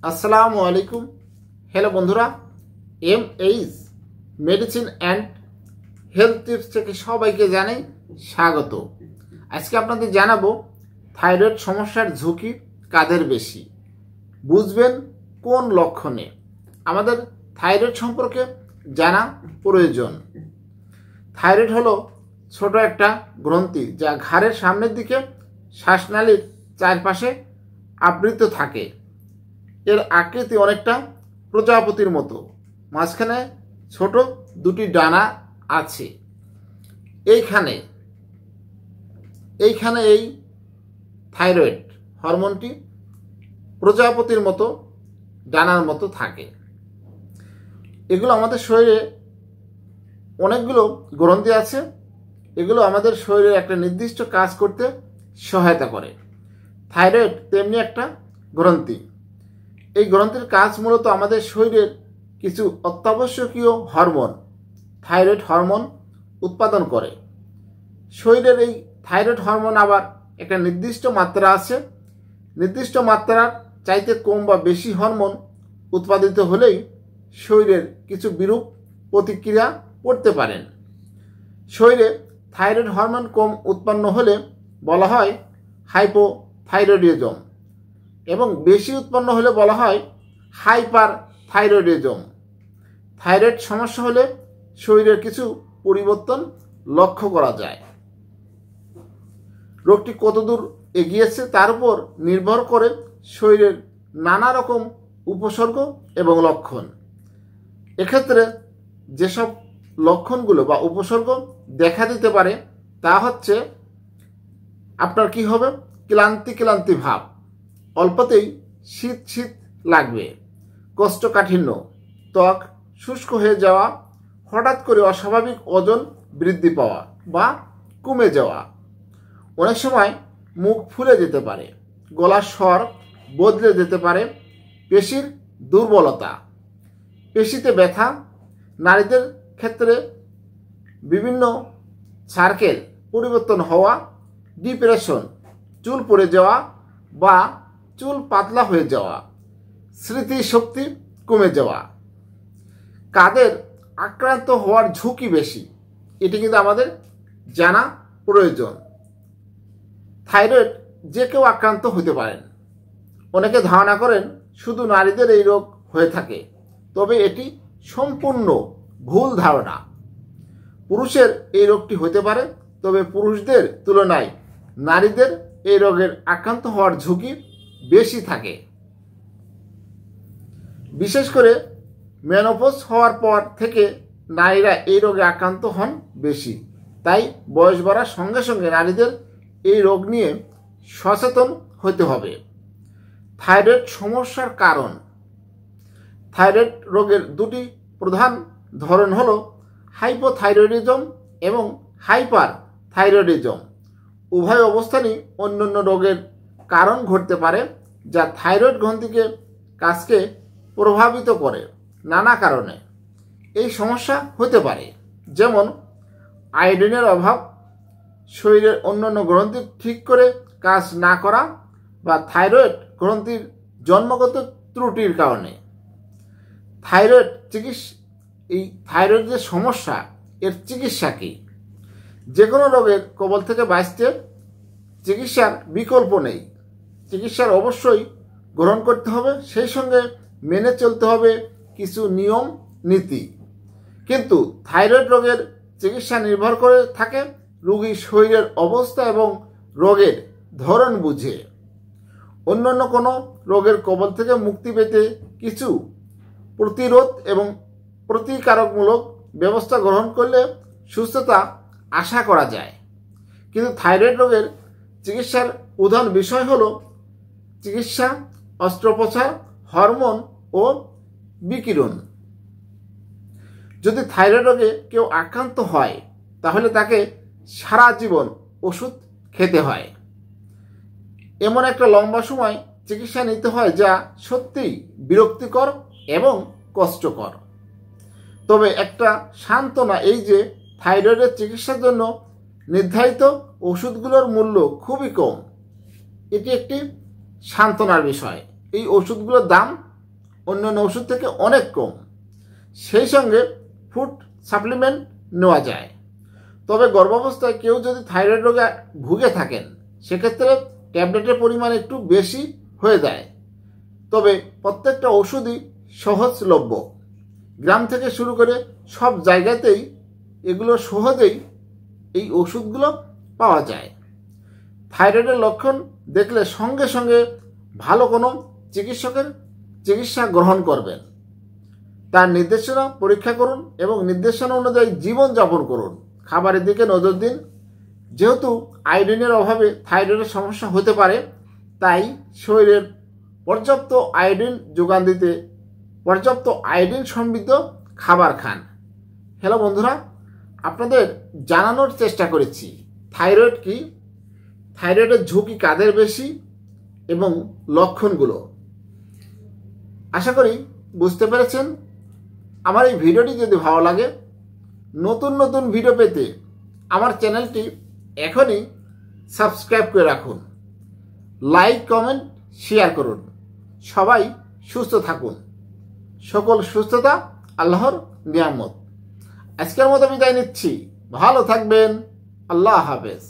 আসসালামু আলাইকুম। হ্যালো বন্ধুরা, MH medicine and health tips থেকে সবাইকে জানাই স্বাগত। আজকে আপনাদের জানাবো থাইরয়েড সমস্যার ঝুঁকি কাদের বেশি, বুঝবেন কোন লক্ষণে। আমাদের থাইরয়েড সম্পর্কে জানা প্রয়োজন। থাইরয়েড হলো ছোট একটা গ্রন্থি যা ঘাড়ের সামনের দিকে শ্বাসনালীর চারপাশে আবৃত থাকে। এর আকৃতি অনেকটা প্রজাপতির মতো, মাঝখানে ছোট দুটি ডানা আছে। এইখানে এই থাইরয়েড হরমোনটি প্রজাপতির মতো ডানার মতো থাকে। এগুলো আমাদের শরীরে অনেকগুলো গ্রন্থি আছে। এগুলো আমাদের শরীরে একটা নির্দিষ্ট কাজ করতে সহায়তা করে। থাইরয়েড তেমনি একটা গ্রন্থি। এই গ্রন্থির কাজ মূলত আমাদের শরীরের কিছু অত্যাবশ্যকীয় হরমোন, থাইরয়েড হরমোন উৎপাদন করে। শরীরের এই থাইরয়েড হরমোন আবার একটা নির্দিষ্ট মাত্রা আছে। নির্দিষ্ট মাত্রার চাইতে কম বা বেশি হরমোন উৎপাদিত হলেই শরীরের কিছু বিরূপ প্রতিক্রিয়া করতে পারেন। শরীরে থাইরয়েড হরমোন কম উৎপন্ন হলে বলা হয় হাইপোথাইরয়েডিজম, এবং বেশি উৎপন্ন হলে বলা হয় হাইপার থাইরয়েডিজম। থাইরয়েড সমস্যা হলে শরীরের কিছু পরিবর্তন লক্ষ্য করা যায়। রোগটি কতদূর এগিয়েছে তার উপর নির্ভর করে শরীরের নানা রকম উপসর্গ এবং লক্ষণ। এক্ষেত্রে যেসব লক্ষণগুলো বা উপসর্গ দেখা দিতে পারে তা হচ্ছে, আপনার কি হবে, ক্লান্তি ভাব, অল্পতেই শীত লাগবে, কোষ্ঠকাঠিন্য, ত্বক শুষ্ক হয়ে যাওয়া, হঠাৎ করে অস্বাভাবিক ওজন বৃদ্ধি পাওয়া বা কমে যাওয়া। অনেক সময় মুখ ফুলে যেতে পারে, গলার স্বর বদলে যেতে পারে, পেশির দুর্বলতা, পেশিতে ব্যথা, নারীদের ক্ষেত্রে বিভিন্ন সার্কেল পরিবর্তন হওয়া, ডিপ্রেশন, চুল পড়ে যাওয়া বা চুল পাতলা হয়ে যাওয়া, স্মৃতিশক্তি কমে যাওয়া। কাদের আক্রান্ত হওয়ার ঝুঁকি বেশি, এটি কিন্তু আমাদের জানা প্রয়োজন। থাইরয়েড যে কেউ আক্রান্ত হতে পারেন। অনেকে ধারণা করেন শুধু নারীদের এই রোগ হয়ে থাকে, তবে এটি সম্পূর্ণ ভুল ধারণা। পুরুষের এই রোগটি হতে পারে, তবে পুরুষদের তুলনায় নারীদের এই রোগের আক্রান্ত হওয়ার ঝুঁকি বেশি থাকে। বিশেষ করে মেনোপজ হওয়ার পর থেকে নারীরা এই রোগে আক্রান্ত হন বেশি। তাই বয়স বাড়ার সঙ্গে সঙ্গে নারীদের এই রোগ নিয়ে সচেতন হতে হবে। থাইরয়েড সমস্যার কারণ। থাইরয়েড রোগের দুটি প্রধান ধরন হল হাইপোথাইরয়েডিজম এবং হাইপার থাইরয়েডিজম। উভয় অবস্থানই অন্যান্য রোগের কারণ ঘটতে পারে, যা থাইরয়েড গ্রন্থিকে কাজকে প্রভাবিত করে নানা কারণে। এই সমস্যা হতে পারে যেমন আয়োডিনের অভাব, শরীরের অন্যান্য গ্রন্থি ঠিক করে কাজ না করা, বা থাইরয়েড গ্রন্থির জন্মগত ত্রুটির কারণে। এই থাইরয়েড যে সমস্যা, এর চিকিৎসা কি? যে কোনো রোগের কবল থেকে বাঁচতে চিকিৎসার বিকল্প নেই। চিকিৎসার অবশ্যই গ্রহণ করতে হবে, সেই সঙ্গে মেনে চলতে হবে কিছু নিয়ম নীতি। কিন্তু থাইরয়েড রোগের চিকিৎসা নির্ভর করে থাকে রোগীর শরীরের অবস্থা এবং রোগের ধরন বুঝে। অন্যান্য কোনো রোগের কবল থেকে মুক্তি পেতে কিছু প্রতিরোধ এবং প্রতিকারকমূলক ব্যবস্থা গ্রহণ করলে সুস্থতা আশা করা যায়। কিন্তু থাইরয়েড রোগের চিকিৎসার প্রধান বিষয় হল চিকিৎসা, অস্ত্রোপচার, হরমোন ও বিকিরণ। যদি থাইরয়েড রোগে কেউ আক্রান্ত হয় তাহলে তাকে সারা জীবন ওষুধ খেতে হয়। এমন একটা লম্বা সময় চিকিৎসা নিতে হয় যা সত্যিই বিরক্তিকর এবং কষ্টকর। তবে একটা সান্ত্বনা এই যে থাইরয়েডের চিকিৎসার জন্য নির্ধারিত ওষুধগুলোর মূল্য খুবই কম। এটি একটি সান্ত্বনার বিষয়। এই ওষুধগুলোর দাম অন্যান্য ওষুধ থেকে অনেক কম। সেই সঙ্গে ফুড সাপ্লিমেন্ট নেওয়া যায়। তবে গর্ভাবস্থায় কেউ যদি থাইরয়েড রোগে ভুগে থাকেন সেক্ষেত্রে ট্যাবলেটের পরিমাণ একটু বেশি হয়ে যায়। তবে প্রত্যেকটা ওষুধই সহজলভ্য। গ্রাম থেকে শুরু করে সব জায়গাতেই এগুলো সহজেই এই ওষুধগুলো পাওয়া যায়। থাইরয়েডের লক্ষণ দেখলে সঙ্গে সঙ্গে ভালো কোনো চিকিৎসকের চিকিৎসা গ্রহণ করবেন। তার নির্দেশনা পরীক্ষা করুন এবং নির্দেশনা অনুযায়ী জীবনযাপন করুন। খাবারের দিকে নজর দিন। যেহেতু আয়োডিনের অভাবে থাইরয়েডের সমস্যা হতে পারে, তাই শরীরের পর্যাপ্ত আয়োডিন যোগান দিতে পর্যাপ্ত আয়োডিন সমৃদ্ধ খাবার খান। হ্যালো বন্ধুরা, আপনাদের জানানোর চেষ্টা করেছি থাইরয়েড কি, থাইরয়েডের ঝুঁকি কাদের বেশি এবং লক্ষণগুলো। আশা করি বুঝতে পেরেছেন। আমার এই ভিডিওটি যদি ভালো লাগে, নতুন নতুন ভিডিও পেতে আমার চ্যানেলটি এখনই সাবস্ক্রাইব করে রাখুন, লাইক কমেন্ট শেয়ার করুন। সবাই সুস্থ থাকুন। সকল সুস্থতা আল্লাহর নিয়ামত। আজকের মতো বিদায় নিচ্ছি। ভালো থাকবেন। আল্লাহ হাফেজ।